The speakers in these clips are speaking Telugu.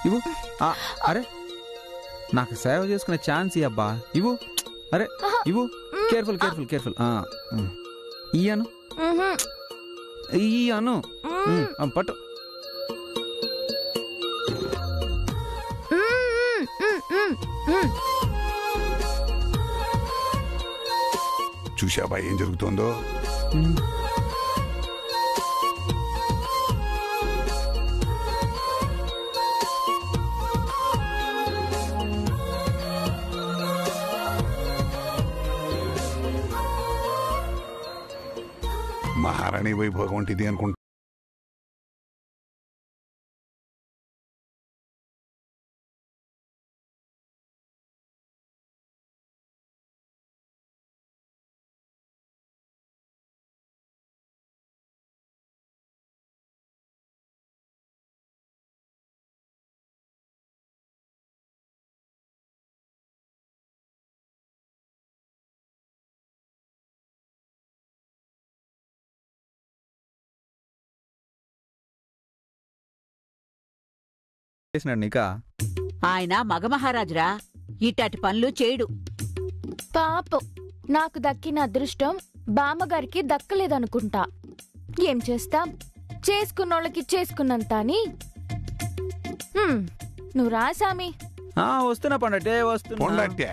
ఇవ్వు. అరే నాకు సేవ చేసుకునే ఛాన్స్ అబ్బా. ఇవ్వు. అరే ఇవ్వు. Careful careful careful. ఇయ్యాను ఇయ్యాను. పట్టు. చూసావా ఏం జరుగుతుందో? మహారాణి వైభోగం వంటిది అనుకుంటా. నీకా ఆయన మగమహారాజురా, ఇట్టటి పనులు చేయడు. పాపం నాకు దక్కిన అదృష్టం బామ్మగారికి దక్కలేదనుకుంటా. ఏం చేస్తాం, చేసుకున్నోళ్ళకి చేసుకున్నంత అని. నువ్వు రాసామి. వస్తున్నా పొండటే వస్తున్నా. పొండటే?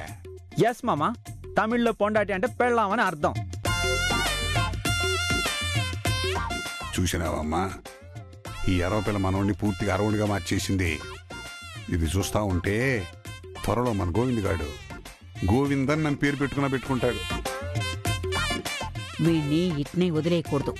ఎస్ మామా. తమిళ్లో పొండాటి అంటే పెళ్ళామని అర్థం. చూసినావమ్మా, ఈ ఎర్రపిల్ల మనోడిని పూర్తిగా అరవుడిగా మార్చేసింది. ఇది చూస్తా ఉంటే త్వరలో మన గోవింద్ గాడు గోవిందన్ నన్ను పేరు పెట్టుకుంటాడు. వీణ్ణి ఇట్నే వదిలేయకూడదు.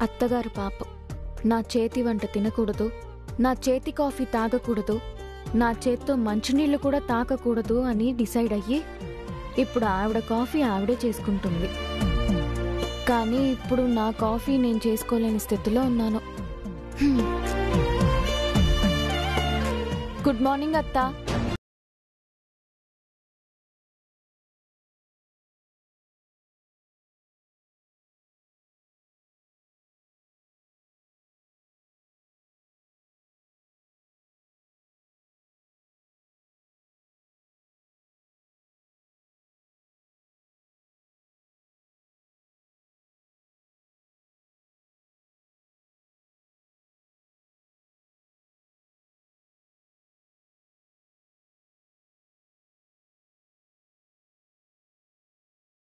అత్తగారు పాపం నా చేతి వంట తినకూడదు, నా చేతి కాఫీ తాగకూడదు, నా చేత్తో మంచినీళ్లు కూడా తాగకూడదు అని డిసైడ్ అయ్యి ఇప్పుడు ఆవిడ కాఫీ ఆవిడే చేసుకుంటుంది. కానీ ఇప్పుడు నా కాఫీ నేను చేసుకోలేని స్థితిలో ఉన్నాను. గుడ్ మార్నింగ్ అత్తా.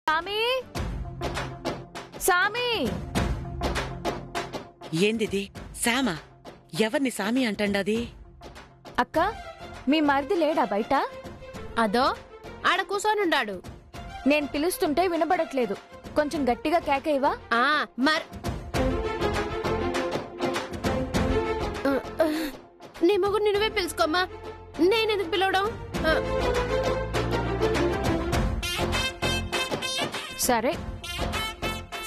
సామి, సామి. ఏందిది? సామా? ఎవరిని సామి అంటండది? అక్క, మీ మరిది లేడా బయట? అదో ఆడ కూసోనుండాడు. నేను పిలుస్తుంటే వినబడట్లేదు, కొంచెం గట్టిగా కేకయ్యవా? నీ మొగుడు నువ్వే పిలుచుకోమ్మా, నేనెందుకు పిలవడం? సరే.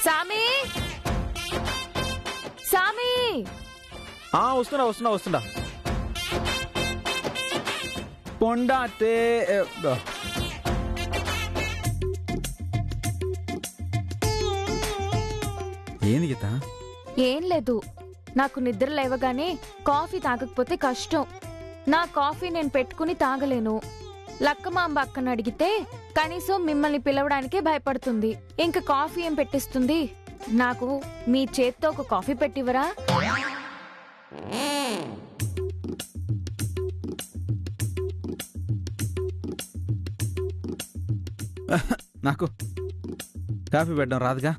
సామి, సామి. వస్తున్నా. పొండాటే. ఏంది గీత? ఏం లేదు, నాకు నిద్ర లేవగానే కాఫీ తాగకపోతే కష్టం. నా కాఫీ నేను పెట్టుకుని తాగలేను. లక్కమాంబ అక్కను అడిగితే కనీసం మిమ్మల్ని పిలవడానికే భయపడుతుంది. ఇంక కాఫీ ఏం పెట్టిస్తుంది? నాకు మీ చేత్తో ఒక కాఫీ పెట్టివరా? నాకు కాఫీ పెట్టడం రాదుగా.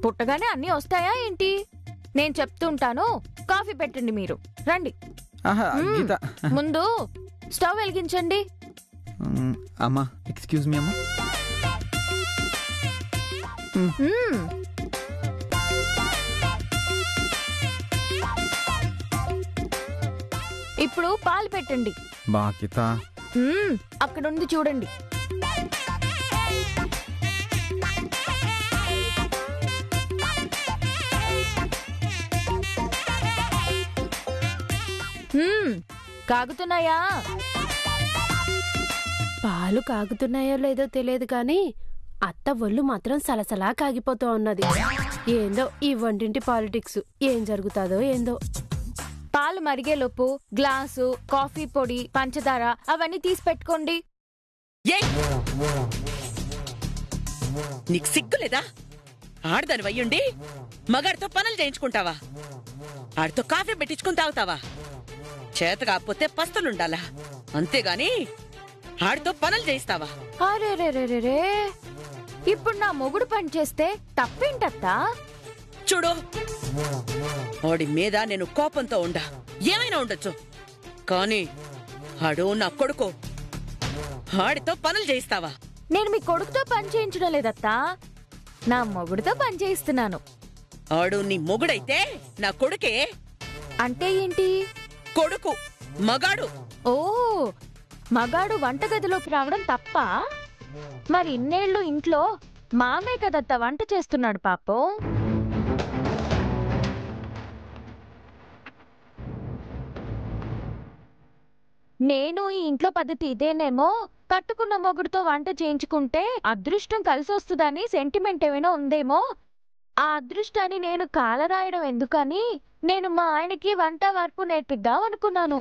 పుట్టగానే అన్నీ వస్తాయా ఏంటి? నేను చెప్తుంటాను, కాఫీ పెట్టండి మీరు. రండి. గీత, ముందు స్టవ్ వెలిగించండి. అమ్మా, ఎక్స్క్యూజ్ మీ అమ్మా. ఇప్పుడు పాలు పెట్టండి. బాకిత, అక్కడుంది చూడండి. కాగుతున్నాయా? పాలు కాగుతున్నాయో లేదో తెలియదు కానీ అత్త ఒళ్ళు మాత్రం సలసలా కాగిపోతూ ఉన్నది. ఏందో ఈ వంటింటి పాలిటిక్స్ ఏం జరుగుతాదో ఏందో. పాలు మరిగేలోపు గ్లాసు, కాఫీ పొడి, పంచదార అవన్నీ తీసి పెట్టుకోండి. ఏయ్! నీకు సిగ్గులేదా? ఆడదాని వయ్యుండి మగాడితో పనులు చేయించుకుంటావా? ఆడితో కాఫీ పెట్టించుకుని తాగుతావా? చేత కాకపోతే పస్తులుండాలా, అంతేగాని ఆడితో పనులు చేయిస్తావా? అరే, ఇప్పుడు నా మొగుడు పని చేస్తే తప్పేంటత్తా? చూడు, వాడి మీద నేను కోపంతో ఉండా, ఏమైనా ఉండొచ్చు, కానీ ఆడు నా కొడుకు. ఆడితో పనులు చేయిస్తావా? నేను మీ కొడుకుతో పని చేయించడం లేదత్తా, నా మొగుడుతో పని చేయిస్తున్నాను. ఆడు నీ మొగుడైతే నా కొడుకే. అంటే ఏంటి? కొడుకు మగాడు. ఓ, మగాడు వంటగదిలోకి రావడం తప్ప? మరి ఇన్నేళ్లు ఇంట్లో మామే కదత్తా వంట చేస్తున్నాడు పాపం. నేను ఈ ఇంట్లో పద్ధతి ఇదేనేమో, కట్టుకున్న మొగుడుతో వంట చేయించుకుంటే అదృష్టం కలిసి వస్తుందని సెంటిమెంట్ ఏమైనా ఉందేమో. ఆ అదృష్టాన్ని నేను కాలరాయడం ఎందుకని నేను మా ఆయనకి వంట వరపు నేర్పిద్దాం అనుకున్నాను.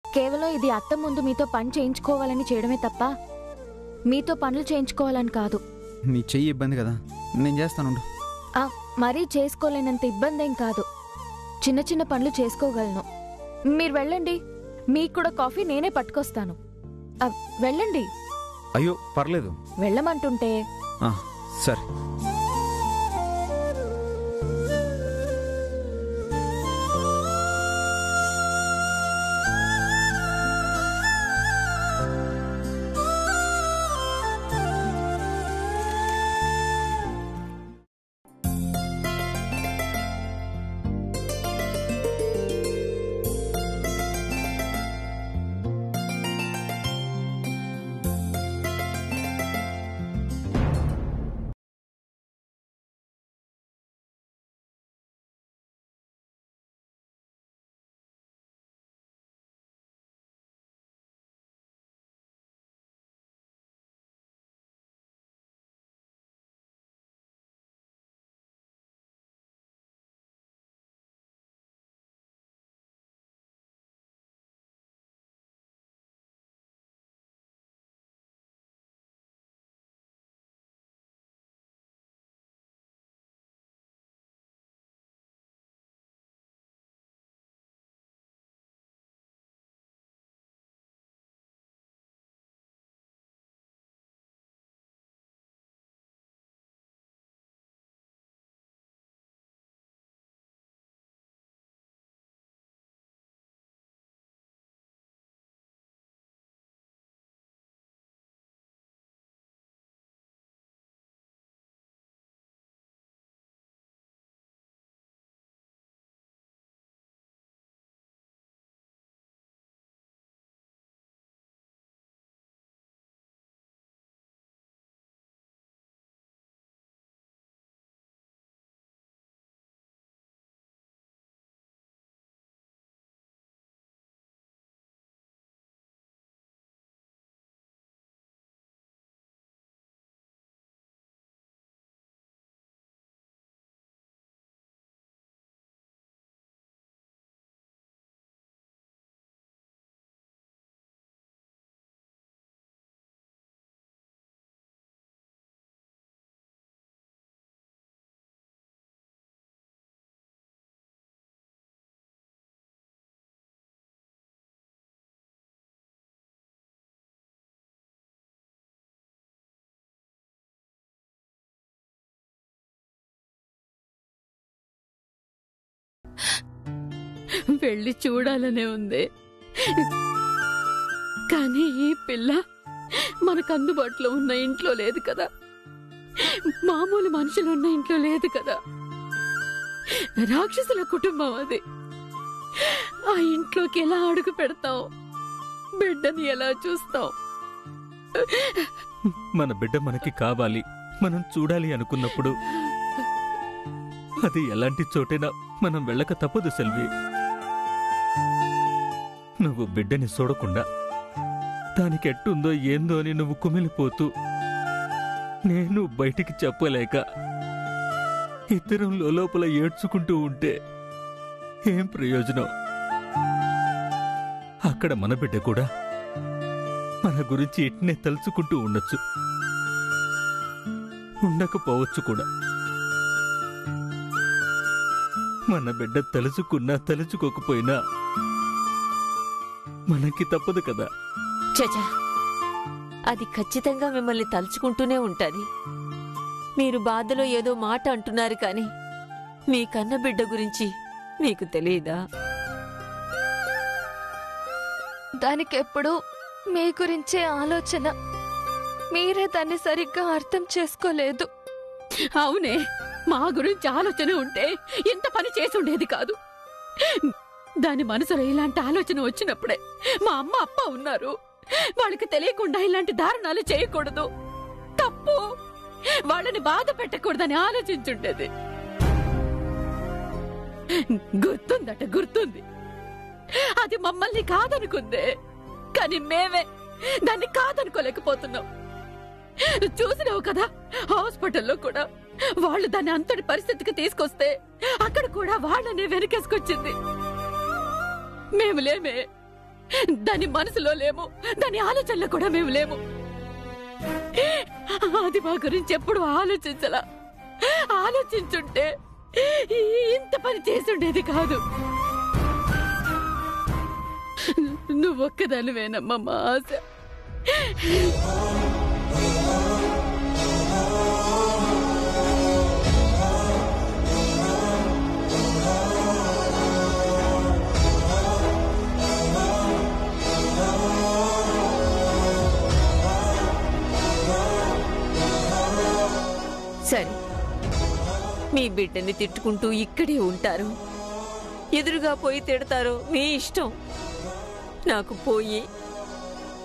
కేవలం ఇది అత్త ముందు మీతో పని చేయించుకోవాలని చేయడమే తప్ప మీతో పనులు చేయించుకోవాలని కాదు. నీ చెయ్యి ఇబ్బంది కదా, నేను చేస్తానుండు. మరీ చేసుకోలేనంత ఇబ్బంది ఏం కాదు, చిన్న చిన్న పనులు చేసుకోగలను. మీరు వెళ్ళండి, మీకు కూడా కాఫీ నేనే పట్టుకొస్తాను. వెళ్ళండి. అయ్యో పర్లేదు. వెళ్ళమంటుంటే. సరే. వెళ్ళి చూడాలనే ఉంది. కానీ ఈ పిల్ల మనకు అందుబాటులో ఉన్న ఇంట్లో లేదు కదా, మామూలు మనుషులు ఉన్న ఇంట్లో లేదు కదా. రాక్షసుల కుటుంబం అది. ఆ ఇంట్లోకి ఎలా అడుగు పెడతాం? బిడ్డని ఎలా చూస్తాం? మన బిడ్డ మనకి కావాలి, మనం చూడాలి అనుకున్నప్పుడు అది ఎలాంటి చోటైనా మనం వెళ్ళక తప్పదు సెల్వి. నువ్వు బిడ్డని చూడకుండా దానికి ఎట్టుందో ఏందో అని నువ్వు కుమిలిపోతూ నేను బయటికి చెప్పలేక ఇద్దరం లోపల ఏడ్చుకుంటూ ఉంటే ఏం ప్రయోజనం? అక్కడ మన బిడ్డ కూడా మన గురించి ఇట్నే తలుచుకుంటూ ఉండొచ్చు, ఉండకపోవచ్చు కూడా. మన బిడ్డ తలుచుకున్నా తలుచుకోకపోయినా మనకి తప్పదు కదా. చచా, అది ఖచ్చితంగా మిమ్మల్ని తలుచుకుంటూనే ఉంటది. మీరు బాధలో ఏదో మాట అంటున్నారు కాని మీ కన్న బిడ్డ గురించి మీకు తెలియదా? దానికెప్పుడు మీ గురించే ఆలోచన. మీరే దాన్ని సరిగ్గా అర్థం చేసుకోలేదు. అవునే, మా గురించి ఆలోచన ఉంటే ఇంత పని చేసి ఉండేది కాదు. దాని మనసులో ఇలాంటి ఆలోచన వచ్చినప్పుడే మా అమ్మ అప్ప ఉన్నారు, వాళ్ళకి తెలియకుండా ఇలాంటి దారుణాలు చేయకూడదు, తప్పు, వాళ్ళని బాధ పెట్టకూడదని ఆలోచించుండేది. గుర్తుంది. అది మమ్మల్ని కాదనుకుందే, కానీ మేమే దాన్ని కాదనుకోలేకపోతున్నాం. చూసినావు కదా, హాస్పిటల్లో కూడా వాళ్ళు దాన్ని అంతటి పరిస్థితికి తీసుకొస్తే అక్కడ కూడా వాళ్ళనే వెనకేసుకొచ్చింది. మేము లేమే, దాని మనసులో లేము, దాని ఆలోచనలో కూడా మేము లేము. అది మా గురించి ఎప్పుడు ఆలోచించలా. ఆలోచించుంటే ఇంత పని చేసుండేది కాదు. నువ్వొక్కదానివేనమ్మా మా ఆశ. సరే, మీ బిడ్డని తిట్టుకుంటూ ఇక్కడే ఉంటారు, ఎదురుగా పోయి తిడతారో మీ ఇష్టం. నాకు పోయి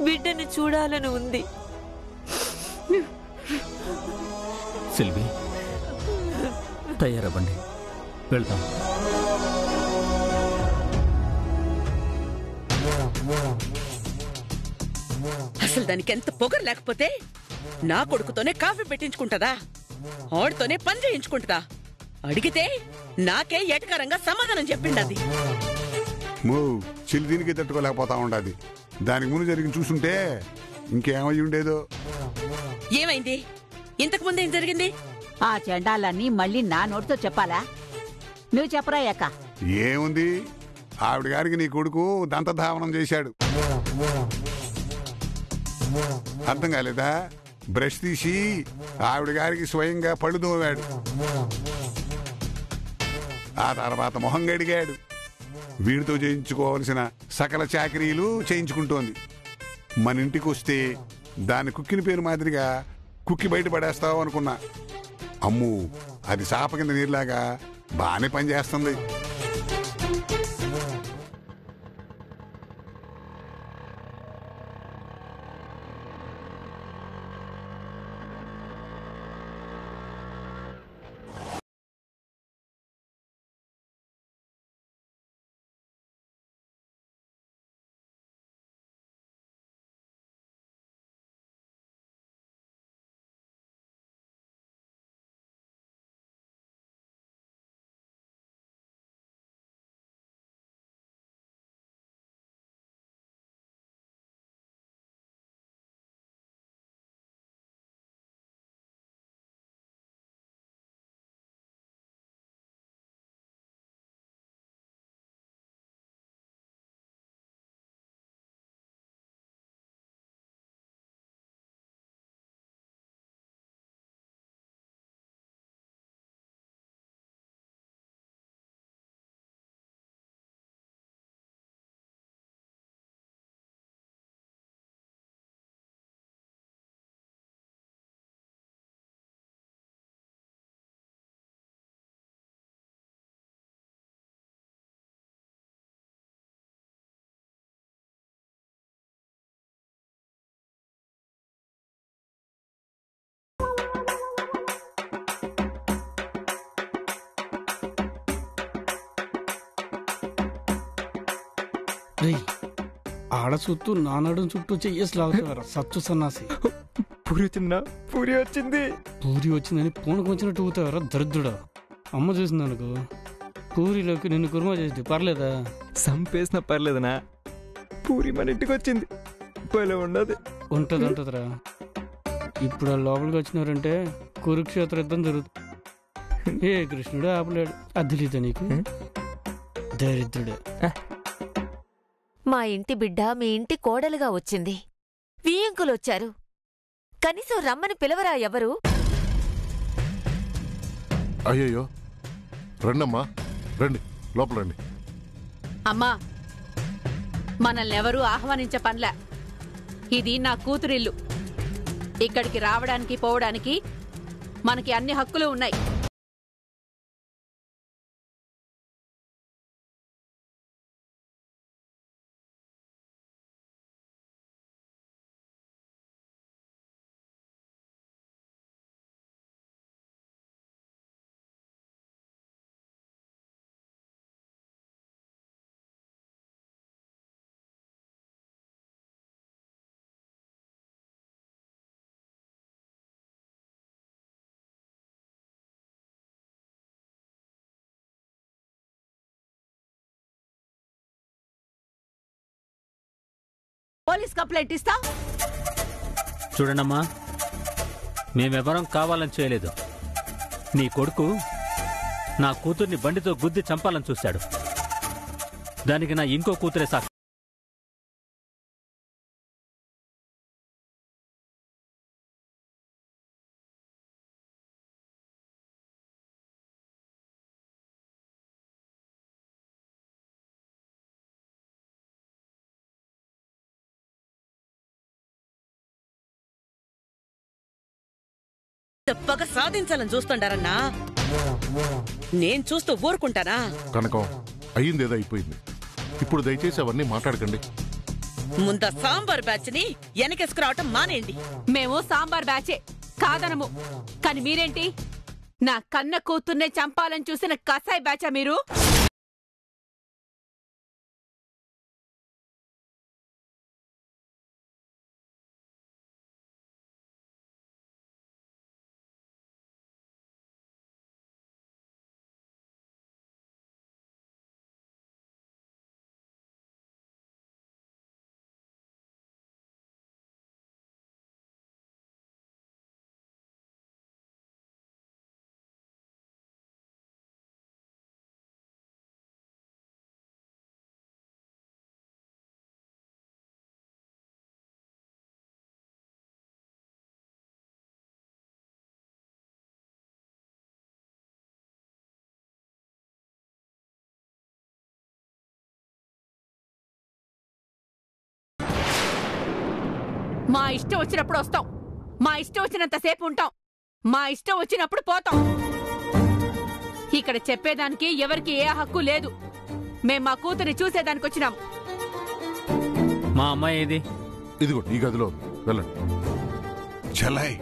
బిడ్డని చూడాలని ఉంది. సెల్వి, తయారవ్వండి, వెళ్దాం. అసలు దానికి ఎంత పొగరు లేకపోతే నా కొడుకుతోనే కాఫీ పెట్టించుకుంటదా, ఆడితోనే పని చేయించుకుంటదా? అడిగితే నాకే ఎటకరంగా సమాధానం చెప్పిండది. చెల్లి దీనికి తట్టుకోలేకపోతా ఉండదు. దానికి ముందు జరిగిన చూసుంటే ఇంకేమై ఉండేదో. ఏమైంది? ఇంతకు ముందు ఏం జరిగింది? ఆ చెండాలన్నీ మళ్ళీ నా నోటితో చెప్పాలా? నువ్వు చెప్పరా అక్క. ఏముంది, ఆవిడ గారికి నీ కొడుకు దంతధావనం చేశాడు. అర్థం కాలేదా? బ్రష్ తీసి ఆవిడ గారికి స్వయంగా పళ్ళు తోమాడు. ఆ తర్వాత మొహం గడిగాడు. వీడితో చేయించుకోవాల్సిన సకల చాకరీలు చేయించుకుంటోంది. మన ఇంటికి వస్తే దాని కుక్కిన పేరు మాదిరిగా కుక్కి బయట పడేస్తావు అనుకున్నా. అమ్ము, అది చాప కింద నీరులాగా బాగానే పనిచేస్తుంది. ఆడ చుట్టూ నానడం చుట్టూ చెయ్యేసి లాగుతావారా సచ్చు సన్నాసి. పూరి వచ్చిందా? పూరి వచ్చింది. పూరి వచ్చిందని పూనకు వచ్చినట్టు ఊతావారా దరిద్రుడా. అమ్మ చూసిందనుకో పూరిలోకి నిన్ను కుర్మా చేసి పర్లేదా? సంపేసిన పర్లేదనా? పూరి మన ఇంటికి వచ్చింది. భలే ఉండదు. ఉంటదిరా. ఇప్పుడు ఆ లోపలికి వచ్చినారంటే కురుక్షేత్ర యుద్ధం జరుగుతుంది. ఏ కృష్ణుడు ఆపలేడు. అద్దెలీత నీకు దరిద్రుడే. మా ఇంటి బిడ్డ మీ ఇంటి కోడలుగా వచ్చింది. వియ్యంకులొచ్చారు. కనీసం రమ్మని పిలవరా ఎవరు? అయ్యయ్యో, రండమ్మా, రండి, లోపల రండి. అమ్మా, మనల్ని ఎవరూ ఆహ్వానించే పనిలే. ఇది నా కూతురిల్లు. ఇక్కడికి రావడానికి పోవడానికి మనకి అన్ని హక్కులు ఉన్నాయి. పోలీస్ కంప్లైంట్ ఇస్తా. చూడండమ్మా, మేమెవరం కావాలని చేయలేదు. నీ కొడుకు నా కూతుర్ని బండితో గుద్ది చంపాలని చూశాడు. దానికి నా ఇంకో కూతురే సాక్షి. తప్పక సాధించాలని చూస్తుండారన్నా. నేను చూస్తూ ఊరుకుంటానా? కనకం, అయ్యిందేదో అయిపోయింది. ఇప్పుడు దయచేసి అవన్నీ మాట్లాడకండి. ముందా సాంబార్ బ్యాచ్ ని వెనకేసుకురావటం మానేయండి. మేము సాంబార్ బ్యాచే కాదనము. కానీ మీరేంటి నా కన్న కూతుర్నే చంపాలని చూసిన కసాయి బ్యాచా మీరు? మా ఇష్టం వచ్చినప్పుడు వస్తాం, మా ఇష్టం వచ్చినంతసేపు ఉంటాం, మా ఇష్టం వచ్చినప్పుడు పోతాం. ఇక్కడ చెప్పేదానికి ఎవరికి ఏ హక్కు లేదు. మేం మా కూతుర్ని చూసేదానికి వచ్చినాం. మా అమ్మాయి ఏది? ఇదిగో ఈ గదిలో వెళ్ళండి. చలాయ్,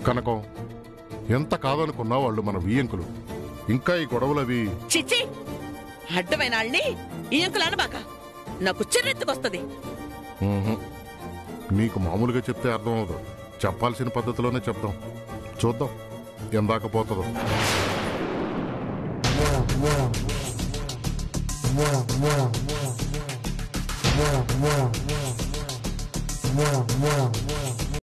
కనకం, ఎంత కాదనుకున్నా వాళ్ళు మన వియ్యంకులు. ఇంకా ఈ గొడవలవి. చిచ్చి, అడ్డమైన వాళ్ళని ఈ అంకులు అనబాక, నాకు చిర్రెత్తుకొస్తుంది. నీకు మామూలుగా చెప్తే అర్థం అవదు. చెప్పాల్సిన పద్ధతిలోనే చెప్దాం. చూద్దాం ఎందాక పోతుందో.